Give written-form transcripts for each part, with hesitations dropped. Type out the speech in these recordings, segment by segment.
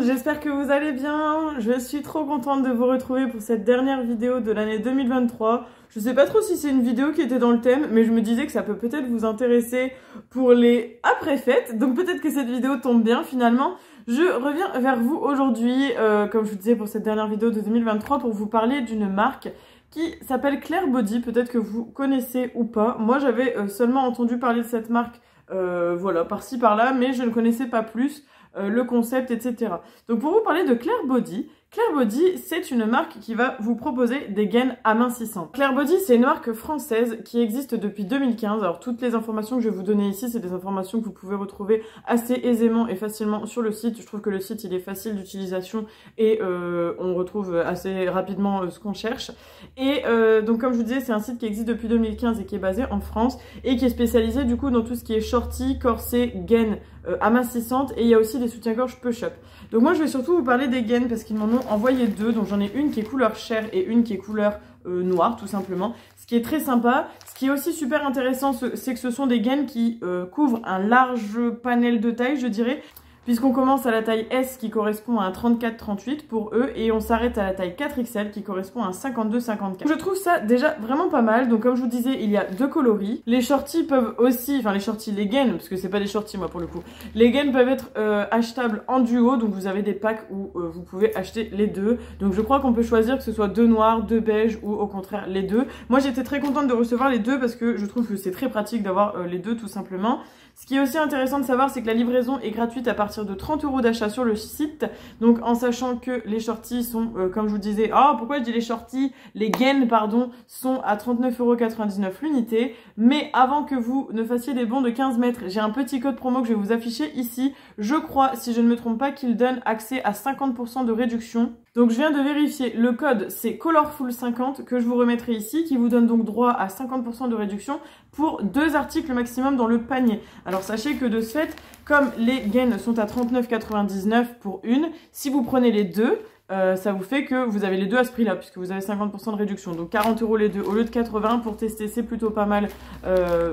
j'espère que vous allez bien. Je suis trop contente de vous retrouver pour cette dernière vidéo de l'année 2023. Je sais pas trop si c'est une vidéo qui était dans le thème, mais je me disais que ça peut peut-être vous intéresser pour les après-fêtes. Donc peut-être que cette vidéo tombe bien finalement. Je reviens vers vous aujourd'hui, comme je vous disais pour cette dernière vidéo de 2023, pour vous parler d'une marque qui s'appelle Claire Body. Peut-être que vous connaissez ou pas. Moi j'avais seulement entendu parler de cette marque, voilà, par-ci par-là, mais je ne connaissais pas plus le concept, etc. Donc pour vous parler de Claire Body, Claire Body, c'est une marque qui va vous proposer des gaines amincissantes. Claire Body, c'est une marque française qui existe depuis 2015. Alors toutes les informations que je vais vous donner ici, c'est des informations que vous pouvez retrouver assez aisément et facilement sur le site. Je trouve que le site, il est facile d'utilisation et on retrouve assez rapidement ce qu'on cherche. Et donc comme je vous disais, c'est un site qui existe depuis 2015 et qui est basé en France et qui est spécialisé du coup dans tout ce qui est shorty, corset, gaines amincissantes, et il y a aussi des soutiens-gorge push-up. Donc moi je vais surtout vous parler des gaines parce qu'ils m'en ont envoyé deux, donc j'en ai une qui est couleur chair et une qui est couleur noire tout simplement, ce qui est très sympa. Ce qui est aussi super intéressant, c'est que ce sont des gaines qui couvrent un large panel de taille, je dirais, puisqu'on commence à la taille S qui correspond à un 34-38 pour eux, et on s'arrête à la taille 4XL qui correspond à un 52-54. Je trouve ça déjà vraiment pas mal. Donc comme je vous disais, il y a deux coloris. Les shorties peuvent aussi, enfin les shorties, les gaines, parce que c'est pas des shorties moi pour le coup, les gaines peuvent être achetables en duo, donc vous avez des packs où vous pouvez acheter les deux. Donc je crois qu'on peut choisir que ce soit deux noirs, deux beiges ou au contraire les deux. Moi j'étais très contente de recevoir les deux parce que je trouve que c'est très pratique d'avoir les deux tout simplement. Ce qui est aussi intéressant de savoir, c'est que la livraison est gratuite à partir de 30 € d'achat sur le site. Donc en sachant que les shorties sont, comme je vous disais, pourquoi je dis les shorties, les gaines pardon, sont à 39,99 € l'unité. Mais avant que vous ne fassiez des bons de 15 mètres, j'ai un petit code promo que je vais vous afficher ici. Je crois, si je ne me trompe pas, qu'il donne accès à 50% de réduction. Donc je viens de vérifier, le code c'est Colorful50 que je vous remettrai ici, qui vous donne donc droit à 50% de réduction pour 2 articles maximum dans le panier. Alors sachez que de ce fait, comme les gaines sont à 39,99 € pour une, si vous prenez les deux, ça vous fait que vous avez les deux à ce prix-là, puisque vous avez 50% de réduction. Donc 40 € les deux au lieu de 80 pour tester, c'est plutôt pas mal.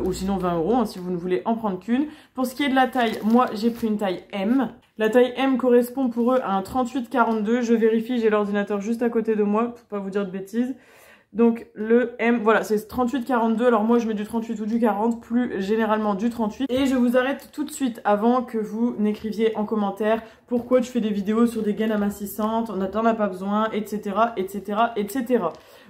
Ou sinon 20 € hein, si vous ne voulez en prendre qu'une. Pour ce qui est de la taille, moi j'ai pris une taille M. La taille M correspond pour eux à un 38-42. Je vérifie, j'ai l'ordinateur juste à côté de moi pour pas vous dire de bêtises. Donc le M, voilà, c'est 38-42. Alors moi je mets du 38 ou du 40, plus généralement du 38. Et je vous arrête tout de suite avant que vous n'écriviez en commentaire pourquoi tu fais des vidéos sur des gaines amincissantes, on n'en a pas besoin, etc., etc., etc.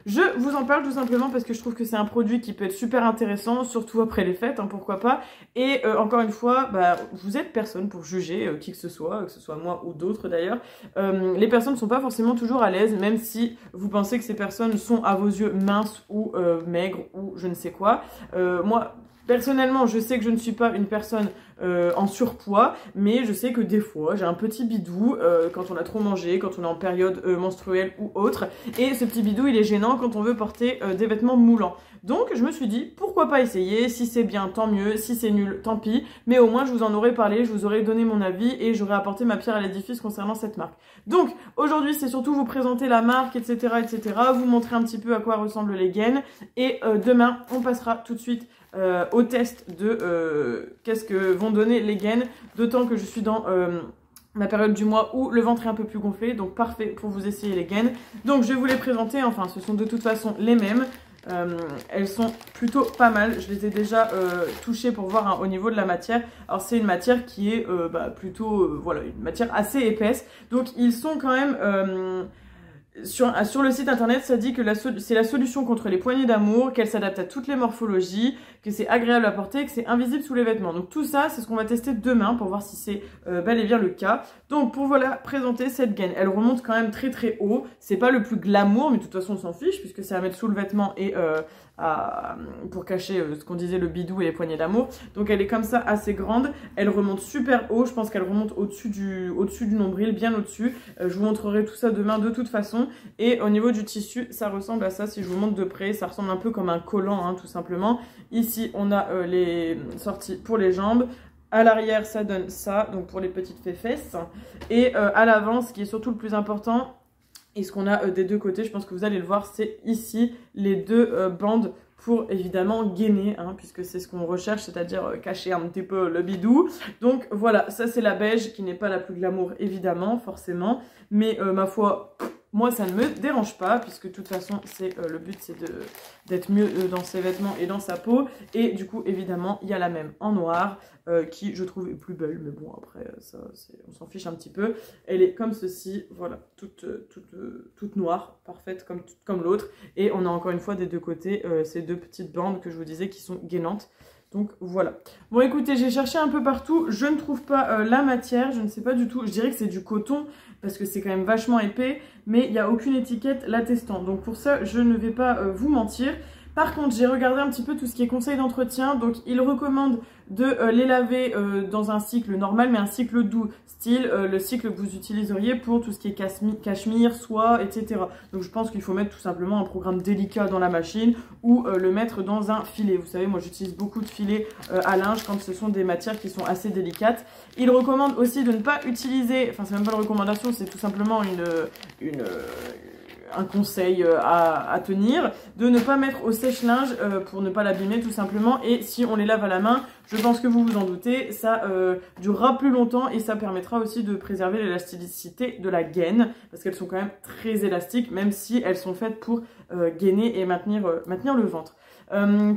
Je vous en parle tout simplement parce que je trouve que c'est un produit qui peut être super intéressant, surtout après les fêtes, hein, pourquoi pas. Et encore une fois, vous êtes personne pour juger qui que ce soit moi ou d'autres d'ailleurs. Les personnes ne sont pas forcément toujours à l'aise, même si vous pensez que ces personnes sont à vos yeux minces ou maigres ou je ne sais quoi. Moi, personnellement, je sais que je ne suis pas une personne en surpoids, mais je sais que des fois, j'ai un petit bidou quand on a trop mangé, quand on est en période menstruelle ou autre. Et ce petit bidou, il est gênant quand on veut porter des vêtements moulants. Donc, je me suis dit, pourquoi pas essayer? Si c'est bien, tant mieux. Si c'est nul, tant pis. Mais au moins, je vous en aurais parlé, je vous aurais donné mon avis et j'aurais apporté ma pierre à l'édifice concernant cette marque. Donc, aujourd'hui, c'est surtout vous présenter la marque, etc., etc., vous montrer un petit peu à quoi ressemblent les gaines. Et demain, on passera tout de suite au test de qu'est-ce que vont donner les gaines, d'autant que je suis dans ma période du mois où le ventre est un peu plus gonflé, donc parfait pour vous essayer les gaines. Donc je vais vous les présenter, enfin ce sont de toute façon les mêmes. Elles sont plutôt pas mal, je les ai déjà touchées pour voir hein, au niveau de la matière. Alors c'est une matière qui est plutôt, voilà, une matière assez épaisse, donc ils sont quand même... Sur le site internet, ça dit que c'est la solution contre les poignées d'amour, qu'elle s'adapte à toutes les morphologies, que c'est agréable à porter, que c'est invisible sous les vêtements. Donc tout ça, c'est ce qu'on va tester demain pour voir si c'est bel et bien le cas. Donc pour voilà présenter cette gaine, elle remonte quand même très très haut. C'est pas le plus glamour, mais de toute façon on s'en fiche puisque c'est à mettre sous le vêtement et pour cacher ce qu'on disait, le bidou et les poignées d'amour. Donc elle est comme ça assez grande, elle remonte super haut, je pense qu'elle remonte au-dessus du nombril, bien au-dessus. Je vous montrerai tout ça demain de toute façon. Et au niveau du tissu, ça ressemble à ça, si je vous montre de près, ça ressemble un peu comme un collant hein, tout simplement. Ici on a les sorties pour les jambes. À l'arrière ça donne ça, donc pour les petites fesses. Et à l'avant, ce qui est surtout le plus important, et ce qu'on a des deux côtés, je pense que vous allez le voir, c'est ici les deux bandes pour évidemment gainer, hein, puisque c'est ce qu'on recherche, c'est-à-dire cacher un petit peu le bidou. Donc voilà, ça c'est la beige qui n'est pas la plus glamour évidemment, forcément, mais ma foi... Moi, ça ne me dérange pas, puisque de toute façon, le but, c'est d'être mieux dans ses vêtements et dans sa peau. Et du coup, évidemment, il y a la même en noir, qui, je trouve, est plus belle. Mais bon, après, ça, on s'en fiche un petit peu. Elle est comme ceci, voilà, toute noire, parfaite comme l'autre. Et on a encore une fois des deux côtés ces deux petites bandes que je vous disais qui sont gainantes. Donc voilà. Bon écoutez, j'ai cherché un peu partout, je ne trouve pas la matière, je ne sais pas du tout, je dirais que c'est du coton parce que c'est quand même vachement épais, mais il n'y a aucune étiquette l'attestant. Donc pour ça, je ne vais pas vous mentir. Par contre, j'ai regardé un petit peu tout ce qui est conseil d'entretien. Donc, il recommande de les laver dans un cycle normal, mais un cycle doux, style le cycle que vous utiliseriez pour tout ce qui est cachemire, soie, etc. Donc, je pense qu'il faut mettre tout simplement un programme délicat dans la machine ou le mettre dans un filet. Vous savez, moi, j'utilise beaucoup de filets à linge quand ce sont des matières qui sont assez délicates. Il recommande aussi de ne pas utiliser, enfin, c'est même pas une recommandation, c'est tout simplement un conseil à tenir, de ne pas mettre au sèche-linge pour ne pas l'abîmer tout simplement, et si on les lave à la main, je pense que vous vous en doutez, ça durera plus longtemps et ça permettra aussi de préserver l'élasticité de la gaine, parce qu'elles sont quand même très élastiques, même si elles sont faites pour gainer et maintenir le ventre.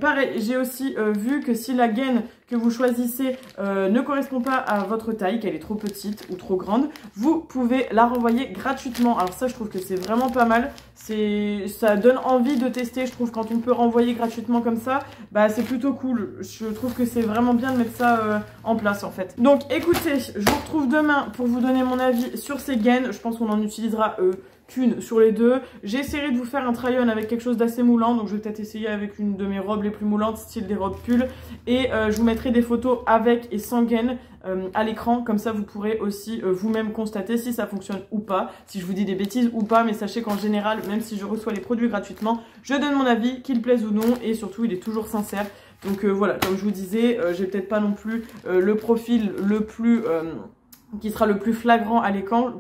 Pareil, j'ai aussi vu que si la gaine que vous choisissez ne correspond pas à votre taille, qu'elle est trop petite ou trop grande, vous pouvez la renvoyer gratuitement. Alors ça, je trouve que c'est vraiment pas mal. Ça donne envie de tester, je trouve, quand on peut renvoyer gratuitement comme ça, bah c'est plutôt cool. Je trouve que c'est vraiment bien de mettre ça en place en fait. Donc écoutez, je vous retrouve demain pour vous donner mon avis sur ces gaines. Je pense qu'on en utilisera qu'une sur les deux. J'ai essayé de vous faire un try-on avec quelque chose d'assez moulant, donc je vais peut-être essayer avec une de mes robes les plus moulantes, style des robes pull, et je vous mettrai des photos avec et sans gaine à l'écran, comme ça vous pourrez aussi vous-même constater si ça fonctionne ou pas, si je vous dis des bêtises ou pas, mais sachez qu'en général, même si je reçois les produits gratuitement, je donne mon avis, qu'il plaise ou non, et surtout il est toujours sincère. Donc voilà, comme je vous disais, j'ai peut-être pas non plus le profil le plus... qui sera le plus flagrant à l'écran,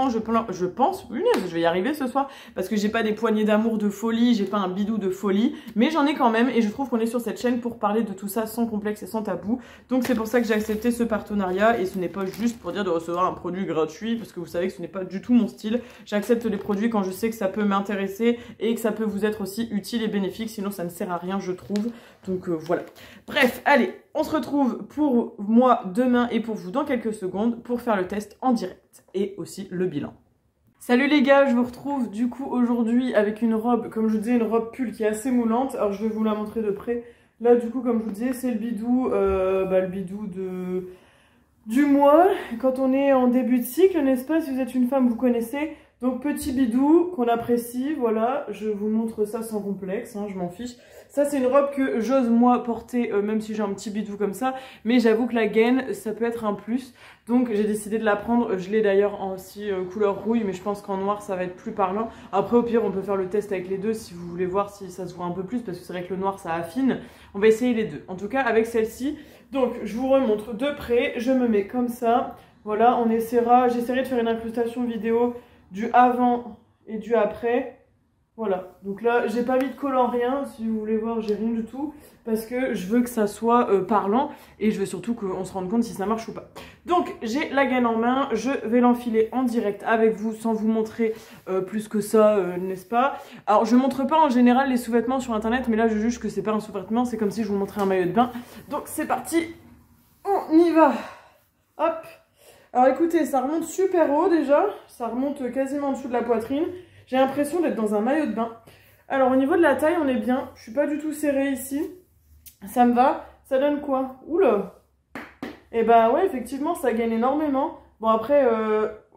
je pense, je vais y arriver ce soir, parce que j'ai pas des poignées d'amour de folie, j'ai pas un bidou de folie, mais j'en ai quand même, et je trouve qu'on est sur cette chaîne pour parler de tout ça sans complexe et sans tabou, donc c'est pour ça que j'ai accepté ce partenariat, et ce n'est pas juste pour dire de recevoir un produit gratuit, parce que vous savez que ce n'est pas du tout mon style, j'accepte les produits quand je sais que ça peut m'intéresser, et que ça peut vous être aussi utile et bénéfique, sinon ça ne sert à rien je trouve, donc voilà. Bref, allez, on se retrouve pour moi demain et pour vous dans quelques secondes pour faire le test en direct et aussi le bilan. Salut les gars, je vous retrouve du coup aujourd'hui avec une robe, comme je vous disais, une robe pull qui est assez moulante. Alors je vais vous la montrer de près. Là du coup, comme je vous disais, c'est le bidou du mois, quand on est en début de cycle, n'est-ce pas? Si vous êtes une femme, vous connaissez. Donc petit bidou qu'on apprécie, voilà, je vous montre ça sans complexe, hein, je m'en fiche. Ça c'est une robe que j'ose moi porter, même si j'ai un petit bidou comme ça, mais j'avoue que la gaine, ça peut être un plus. Donc j'ai décidé de la prendre, je l'ai d'ailleurs en aussi couleur rouille, mais je pense qu'en noir ça va être plus parlant. Après au pire on peut faire le test avec les deux si vous voulez voir si ça se voit un peu plus, parce que c'est vrai que le noir ça affine. On va essayer les deux, en tout cas avec celle-ci. Donc je vous remontre de près, je me mets comme ça, voilà, j'essaierai de faire une incrustation vidéo du avant et du après. Voilà, donc là j'ai pas mis de collant, rien, si vous voulez voir j'ai rien du tout, parce que je veux que ça soit parlant, et je veux surtout qu'on se rende compte si ça marche ou pas. Donc j'ai la gaine en main, je vais l'enfiler en direct avec vous sans vous montrer plus que ça, n'est-ce pas? Alors je montre pas en général les sous-vêtements sur internet, mais là je juge que c'est pas un sous-vêtement, c'est comme si je vous montrais un maillot de bain. Donc c'est parti, on y va. Hop. Alors écoutez, ça remonte super haut déjà, ça remonte quasiment en dessous de la poitrine. J'ai l'impression d'être dans un maillot de bain. Alors au niveau de la taille, on est bien. Je suis pas du tout serrée ici. Ça me va. Ça donne quoi? Oula. Et bah ouais, effectivement, ça gagne énormément. Bon après,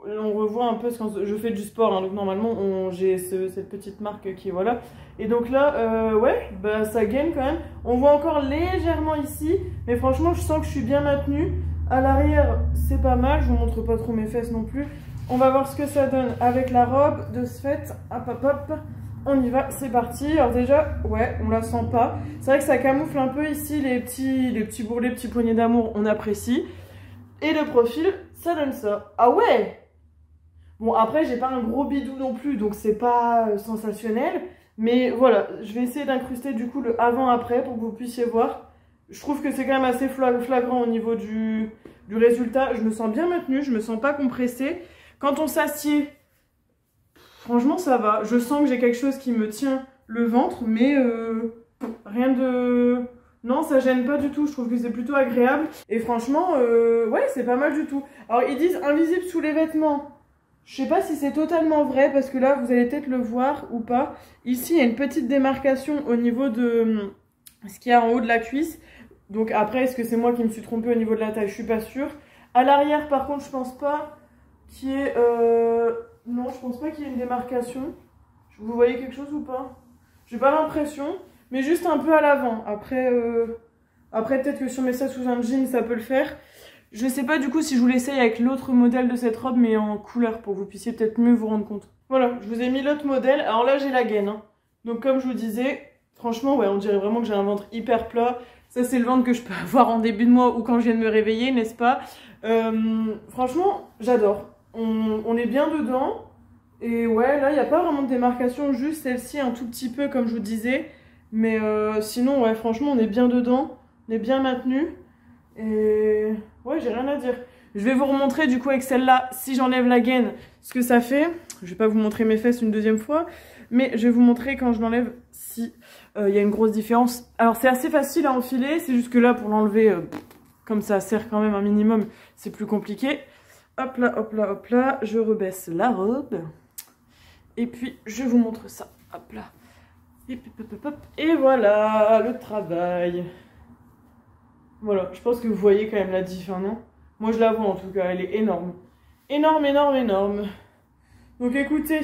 on revoit un peu ce que je fais du sport. Hein, donc normalement, j'ai cette petite marque qui est voilà. Et donc là, ouais, bah ça gagne quand même. On voit encore légèrement ici. Mais franchement, je sens que je suis bien maintenue. À l'arrière, c'est pas mal. Je vous montre pas trop mes fesses non plus. On va voir ce que ça donne avec la robe de ce fait. Hop, hop, hop. On y va, c'est parti. Alors déjà, ouais, on la sent pas. C'est vrai que ça camoufle un peu ici les petits bourrelets, petits poignets d'amour, on apprécie. Et le profil, ça donne ça. Ah ouais! Bon, après, j'ai pas un gros bidou non plus, donc c'est pas sensationnel. Mais voilà, je vais essayer d'incruster du coup le avant-après pour que vous puissiez voir. Je trouve que c'est quand même assez flagrant au niveau du résultat. Je me sens bien maintenue, je me sens pas compressée. Quand on s'assied, franchement ça va. Je sens que j'ai quelque chose qui me tient le ventre, mais rien de... Non, ça gêne pas du tout, je trouve que c'est plutôt agréable. Et franchement, ouais, c'est pas mal du tout. Alors ils disent invisible sous les vêtements. Je sais pas si c'est totalement vrai, parce que là, vous allez peut-être le voir ou pas. Ici, il y a une petite démarcation au niveau de ce qu'il y a en haut de la cuisse. Donc après, est-ce que c'est moi qui me suis trompée au niveau de la taille? Je suis pas sûre. À l'arrière, par contre, je pense pas qu'il y ait... Non, je pense pas qu'il y ait une démarcation. Vous voyez quelque chose ou pas? J'ai pas l'impression, mais juste un peu à l'avant. Après, peut-être que si on met ça sous un jean, ça peut le faire. Je sais pas du coup si je vous l'essaye avec l'autre modèle de cette robe, mais en couleur, pour que vous puissiez peut-être mieux vous rendre compte. Voilà, je vous ai mis l'autre modèle. Alors là, j'ai la gaine. Hein. Donc comme je vous disais, franchement, ouais, on dirait vraiment que j'ai un ventre hyper plat. Ça, c'est le ventre que je peux avoir en début de mois ou quand je viens de me réveiller, n'est-ce pas? Franchement, j'adore. On est bien dedans. Et ouais, là, il n'y a pas vraiment de démarcation, juste celle-ci un tout petit peu, comme je vous disais. Mais sinon, ouais, franchement, on est bien dedans. On est bien maintenu. Et ouais, j'ai rien à dire. Je vais vous remontrer du coup avec celle-là, si j'enlève la gaine, ce que ça fait. Je vais pas vous montrer mes fesses une deuxième fois, mais je vais vous montrer quand je l'enlève si il y a une grosse différence. Alors c'est assez facile à enfiler, c'est juste que là pour l'enlever, comme ça sert quand même un minimum, c'est plus compliqué. Hop là, hop là, hop là, je rebaisse la robe. Et puis je vous montre ça. Hop là. Et voilà, le travail. Voilà, je pense que vous voyez quand même la diff, hein, non? Moi je la vois en tout cas, elle est énorme. Énorme, énorme, énorme. Donc écoutez,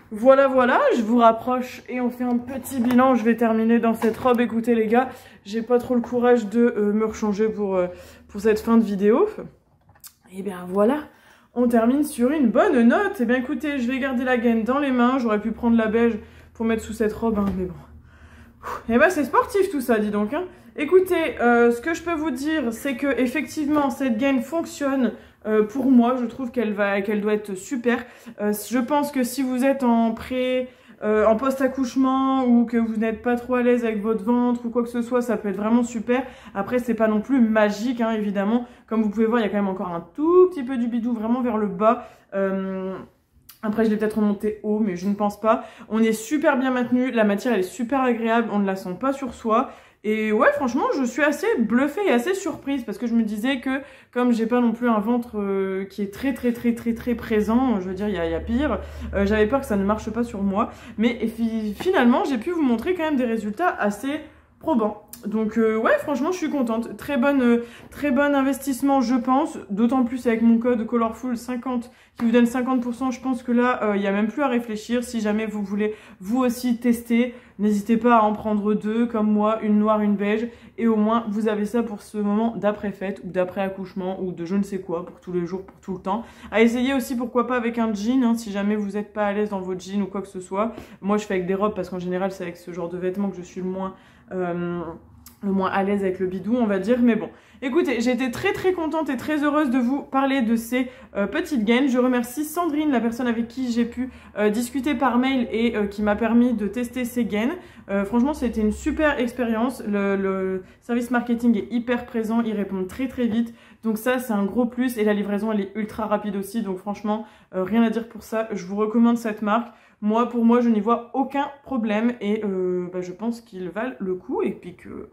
voilà, je vous rapproche et on fait un petit bilan. Je vais terminer dans cette robe. Écoutez les gars, j'ai pas trop le courage de me rechanger pour cette fin de vidéo. Et bien voilà, on termine sur une bonne note. Et bien écoutez, je vais garder la gaine dans les mains. J'aurais pu prendre la beige pour mettre sous cette robe, hein, mais bon. Et ben c'est sportif tout ça, dis donc. Hein. Écoutez, ce que je peux vous dire, c'est que effectivement cette gaine fonctionne pour moi. Je trouve qu'elle doit être super. Je pense que si vous êtes en post-accouchement ou que vous n'êtes pas trop à l'aise avec votre ventre ou quoi que ce soit, ça peut être vraiment super. Après, c'est pas non plus magique, hein, évidemment. Comme vous pouvez voir, il y a quand même encore un tout petit peu du bidou vraiment vers le bas. Après, je l'ai peut-être remonté haut, mais je ne pense pas. On est super bien maintenu. La matière, elle est super agréable. On ne la sent pas sur soi. Et ouais, franchement, je suis assez bluffée et assez surprise parce que je me disais que comme j'ai pas non plus un ventre qui est très présent, je veux dire, il y a pire, j'avais peur que ça ne marche pas sur moi. Mais finalement, j'ai pu vous montrer quand même des résultats assez probants. Donc ouais, franchement, je suis contente. Très bon investissement, je pense. D'autant plus avec mon code Colorful50 qui vous donne 50%. Je pense que là, il n'y a même plus à réfléchir. Si jamais vous voulez vous aussi tester, n'hésitez pas à en prendre deux comme moi, une noire, une beige. Et au moins, vous avez ça pour ce moment d'après-fête ou d'après-accouchement ou de je ne sais quoi, pour tous les jours, pour tout le temps. À essayer aussi, pourquoi pas avec un jean, hein, si jamais vous n'êtes pas à l'aise dans votre jean ou quoi que ce soit. Moi, je fais avec des robes parce qu'en général, c'est avec ce genre de vêtements que je suis le moins à l'aise avec le bidou, on va dire. Mais bon, écoutez, j'ai été très contente et très heureuse de vous parler de ces petites gaines. Je remercie Sandrine, la personne avec qui j'ai pu discuter par mail et qui m'a permis de tester ces gaines. Franchement, c'était une super expérience. Le service marketing est hyper présent, ils répondent très vite. Donc ça, c'est un gros plus. Et la livraison, elle est ultra rapide aussi. Donc franchement, rien à dire pour ça. Je vous recommande cette marque. Pour moi, je n'y vois aucun problème et je pense qu'ils valent le coup et puis que...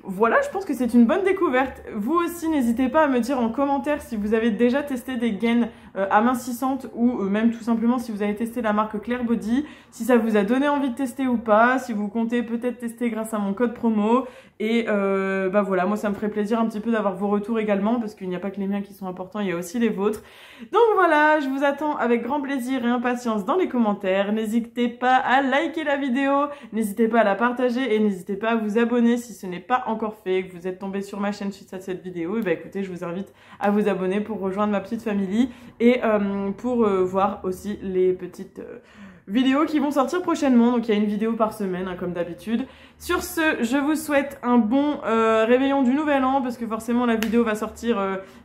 Voilà, je pense que c'est une bonne découverte. Vous aussi, n'hésitez pas à me dire en commentaire si vous avez déjà testé des gaines amincissantes ou même tout simplement si vous avez testé la marque Claire Body, si ça vous a donné envie de tester ou pas, si vous comptez peut-être tester grâce à mon code promo. Et voilà, moi ça me ferait plaisir un petit peu d'avoir vos retours également parce qu'il n'y a pas que les miens qui sont importants, il y a aussi les vôtres. Donc voilà, je vous attends avec grand plaisir et impatience dans les commentaires. N'hésitez pas à liker la vidéo, n'hésitez pas à la partager et n'hésitez pas à vous abonner si ce n'est pas encore fait, que vous êtes tombé sur ma chaîne suite à cette vidéo. Et écoutez, je vous invite à vous abonner pour rejoindre ma petite famille et pour voir aussi les petites... vidéos qui vont sortir prochainement, donc il y a une vidéo par semaine hein, comme d'habitude. Sur ce, je vous souhaite un bon réveillon du nouvel an parce que forcément la vidéo va sortir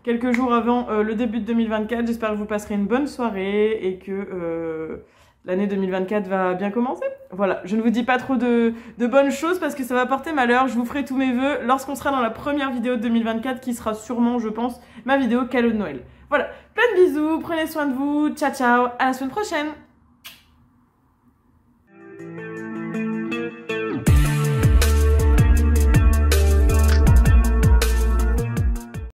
quelques jours avant le début de 2024. J'espère que vous passerez une bonne soirée et que l'année 2024 va bien commencer. Voilà, je ne vous dis pas trop de bonnes choses parce que ça va porter malheur. Je vous ferai tous mes vœux lorsqu'on sera dans la première vidéo de 2024 qui sera sûrement, je pense, ma vidéo cadeau de Noël. Voilà, plein de bisous, prenez soin de vous, ciao ciao, à la semaine prochaine.